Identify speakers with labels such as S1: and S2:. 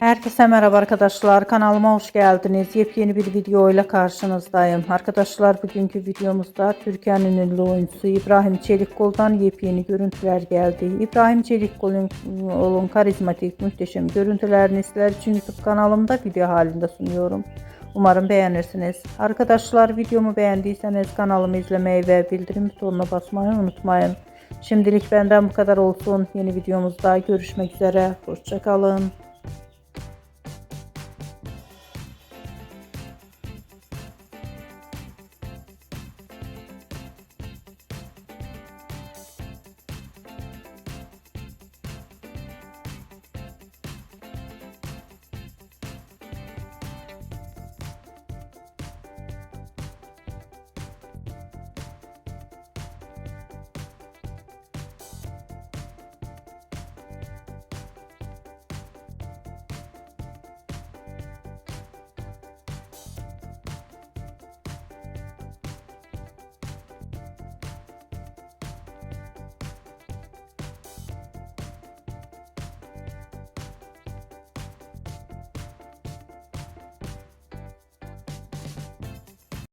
S1: Herkese merhaba arkadaşlar, kanalıma hoş geldiniz. Yepyeni bir video ile karşınızdayım. Arkadaşlar, bugünkü videomuzda Türkiye'nin ünlü oyuncusu İbrahim Çelikkol'dan yepyeni görüntüler geldi. İbrahim Çelikkol'un karizmatik, muhteşem görüntülerini sizler için YouTube kanalımda video halinde sunuyorum. Umarım beğenirsiniz. Arkadaşlar, videomu beğendiyseniz kanalımı izlemeyi ve bildirim butonuna basmayı unutmayın. Şimdilik benden bu kadar olsun. Yeni videomuzda görüşmek üzere. Hoşça kalın.